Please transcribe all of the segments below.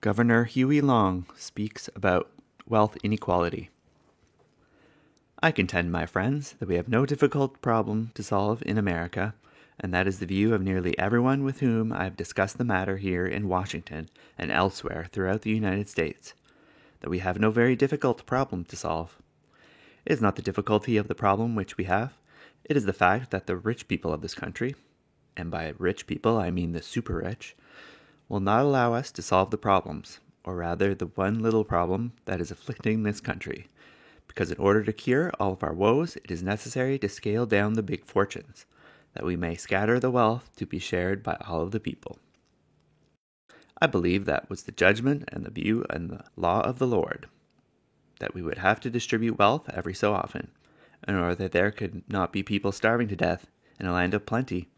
Governor Huey Long speaks about wealth inequality. I contend, my friends, that we have no difficult problem to solve in America, and that is the view of nearly everyone with whom I have discussed the matter here in Washington and elsewhere throughout the United States, that we have no very difficult problem to solve. It is not the difficulty of the problem which we have, it is the fact that the rich people of this country, and by rich people I mean the super rich, will not allow us to solve the problems, or rather the one little problem that is afflicting this country, because in order to cure all of our woes, it is necessary to scale down the big fortunes, that we may scatter the wealth to be shared by all of the people. I believe that was the judgment and the view and the law of the Lord, that we would have to distribute wealth every so often, in order that there could not be people starving to death in a land of plenty,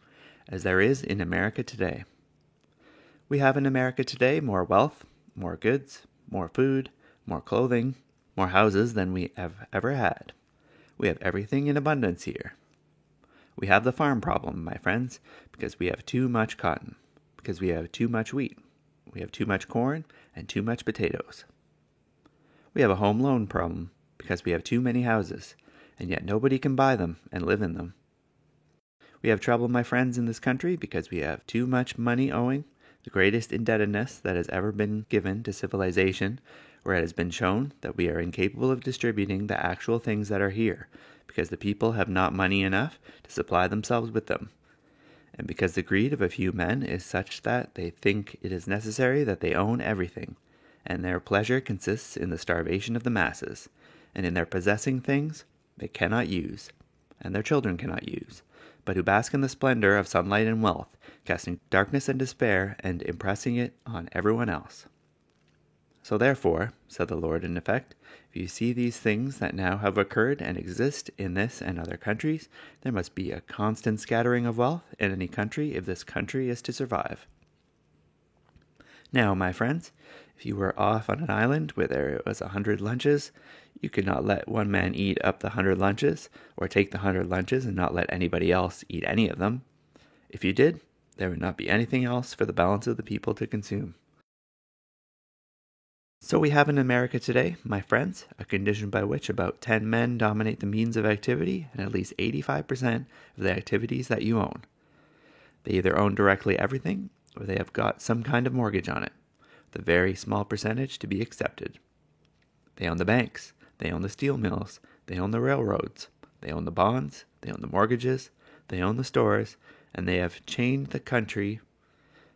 as there is in America today. We have in America today more wealth, more goods, more food, more clothing, more houses than we have ever had. We have everything in abundance here. We have the farm problem, my friends, because we have too much cotton, because we have too much wheat, we have too much corn, and too much potatoes. We have a home loan problem, because we have too many houses, and yet nobody can buy them and live in them. We have trouble, my friends, in this country because we have too much money owing, the greatest indebtedness that has ever been given to civilization, where it has been shown that we are incapable of distributing the actual things that are here, because the people have not money enough to supply themselves with them, and because the greed of a few men is such that they think it is necessary that they own everything, and their pleasure consists in the starvation of the masses, and in their possessing things they cannot use, and their children cannot use, but who bask in the splendor of sunlight and wealth, casting darkness and despair and impressing it on everyone else. So therefore, said the Lord in effect, if you see these things that now have occurred and exist in this and other countries, there must be a constant scattering of wealth in any country if this country is to survive. Now, my friends, if you were off on an island where there was 100 lunches, you could not let one man eat up the 100 lunches, or take the 100 lunches and not let anybody else eat any of them. If you did, there would not be anything else for the balance of the people to consume. So we have in America today, my friends, a condition by which about 10 men dominate the means of activity and at least 85% of the activities that you own. They either own directly everything, or they have got some kind of mortgage on it, the very small percentage to be accepted. They own the banks, they own the steel mills, they own the railroads, they own the bonds, they own the mortgages, they own the stores, and they have chained the country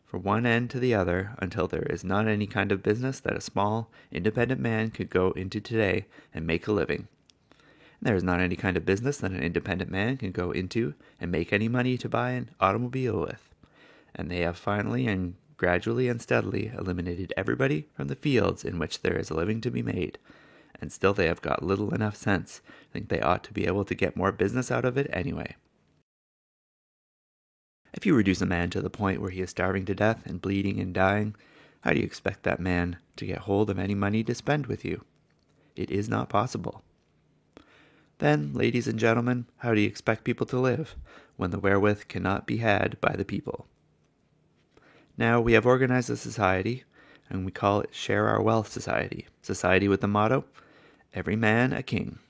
from one end to the other until there is not any kind of business that a small, independent man could go into today and make a living. And there is not any kind of business that an independent man can go into and make any money to buy an automobile with. And they have finally and gradually and steadily eliminated everybody from the fields in which there is a living to be made, and still they have got little enough sense to think they ought to be able to get more business out of it anyway. If you reduce a man to the point where he is starving to death and bleeding and dying, how do you expect that man to get hold of any money to spend with you? It is not possible. Then, ladies and gentlemen, how do you expect people to live when the wherewith cannot be had by the people? Now, we have organized a society, and we call it Share Our Wealth Society. Society with the motto, every man a king.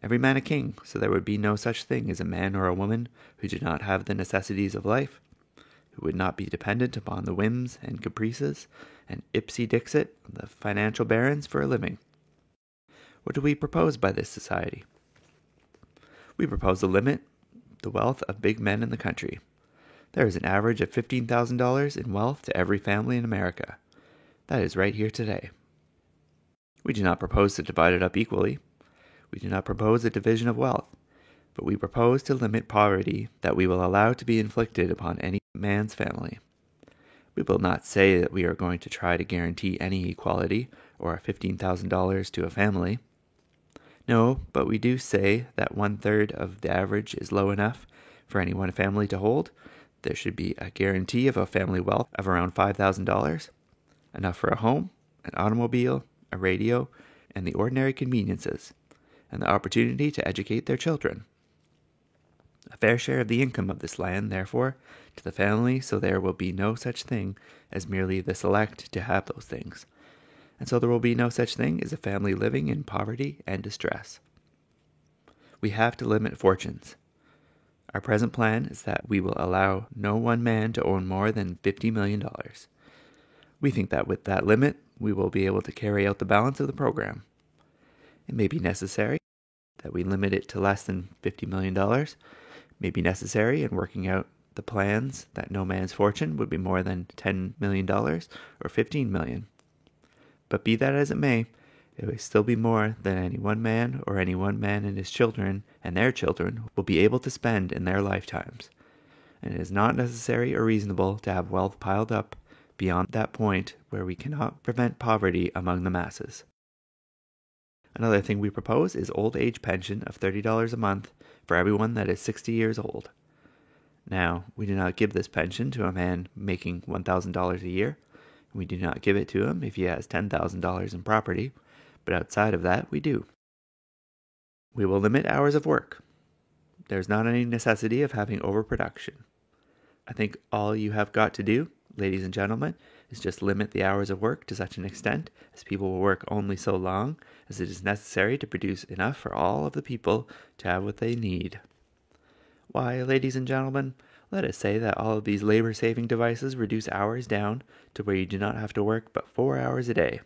Every man a king, so there would be no such thing as a man or a woman who did not have the necessities of life, who would not be dependent upon the whims and caprices and ipsy-dixit of the financial barons for a living. What do we propose by this society? We propose to limit the wealth of big men in the country. There is an average of $15,000 in wealth to every family in America. That is right here today. We do not propose to divide it up equally. We do not propose a division of wealth, but we propose to limit poverty that we will allow to be inflicted upon any man's family. We will not say that we are going to try to guarantee any equality or $15,000 to a family. No, but we do say that 1/3 of the average is low enough for any one family to hold. There should be a guarantee of a family wealth of around $5,000, enough for a home, an automobile, a radio, and the ordinary conveniences, and the opportunity to educate their children. A fair share of the income of this land, therefore, to the family, so there will be no such thing as merely the select to have those things. And so there will be no such thing as a family living in poverty and distress. We have to limit fortunes. Our present plan is that we will allow no one man to own more than $50 million. We think that with that limit, we will be able to carry out the balance of the program. It may be necessary that we limit it to less than $50 million. It may be necessary in working out the plans that no man's fortune would be more than $10 million or $15 million. But be that as it may, it will still be more than any one man or any one man and his children and their children will be able to spend in their lifetimes. And it is not necessary or reasonable to have wealth piled up beyond that point where we cannot prevent poverty among the masses. Another thing we propose is old age pension of $30 a month for everyone that is 60 years old. Now, we do not give this pension to a man making $1,000 a year. We do not give it to him if he has $10,000 in property, but outside of that, we do. We will limit hours of work. There's not any necessity of having overproduction. I think all you have got to do, ladies and gentlemen, is just limit the hours of work to such an extent as people will work only so long as it is necessary to produce enough for all of the people to have what they need. Why, ladies and gentlemen, let us say that all of these labor-saving devices reduce hours down to where you do not have to work but 4 hours a day.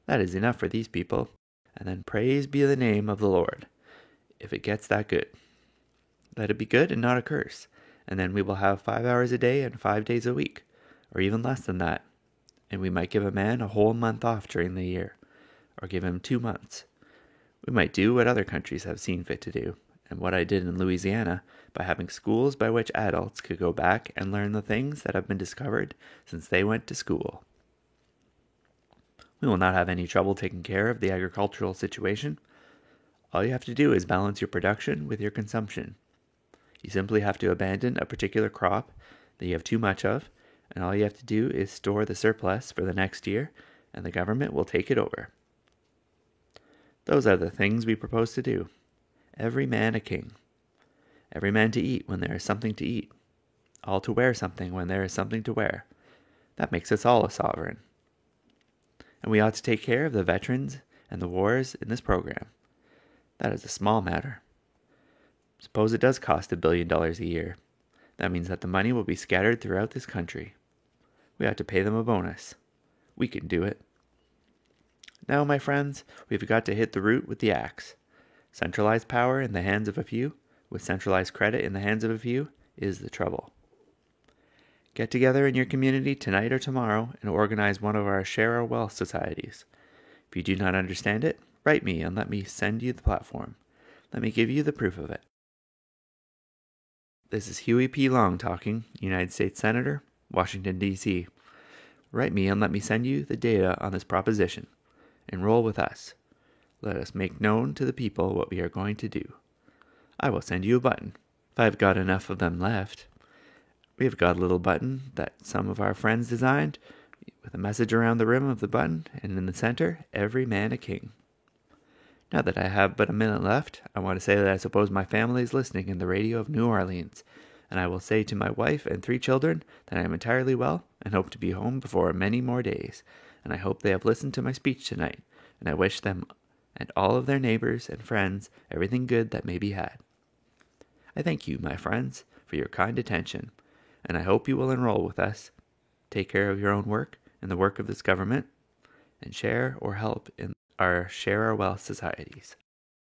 That is enough for these people, and then praise be the name of the Lord, if it gets that good. Let it be good and not a curse, and then we will have 5 hours a day and 5 days a week, or even less than that, and we might give a man a whole month off during the year, or give him 2 months. We might do what other countries have seen fit to do, and what I did in Louisiana, by having schools by which adults could go back and learn the things that have been discovered since they went to school. We will not have any trouble taking care of the agricultural situation. All you have to do is balance your production with your consumption. You simply have to abandon a particular crop that you have too much of, and all you have to do is store the surplus for the next year, and the government will take it over. Those are the things we propose to do. Every man a king. Every man to eat when there is something to eat. All to wear something when there is something to wear. That makes us all a sovereign. And we ought to take care of the veterans and the wars in this program. That is a small matter. Suppose it does cost $1 billion a year. That means that the money will be scattered throughout this country. We ought to pay them a bonus. We can do it. Now, my friends, we've got to hit the root with the axe. Centralized power in the hands of a few, with centralized credit in the hands of a few, is the trouble. Get together in your community tonight or tomorrow and organize one of our Share Our Wealth societies. If you do not understand it, write me and let me send you the platform. Let me give you the proof of it. This is Huey P. Long talking, United States Senator, Washington, D.C. Write me and let me send you the data on this proposition. Enroll with us. Let us make known to the people what we are going to do. I will send you a button, if I've got enough of them left. We have got a little button that some of our friends designed, with a message around the rim of the button, and in the center, every man a king. Now that I have but a minute left, I want to say that I suppose my family is listening in the radio of New Orleans, and I will say to my wife and 3 children that I am entirely well and hope to be home before many more days, and I hope they have listened to my speech tonight, and I wish them and all of their neighbors and friends everything good that may be had. I thank you, my friends, for your kind attention, and I hope you will enroll with us, take care of your own work and the work of this government, and share or help in our Share Our Wealth societies.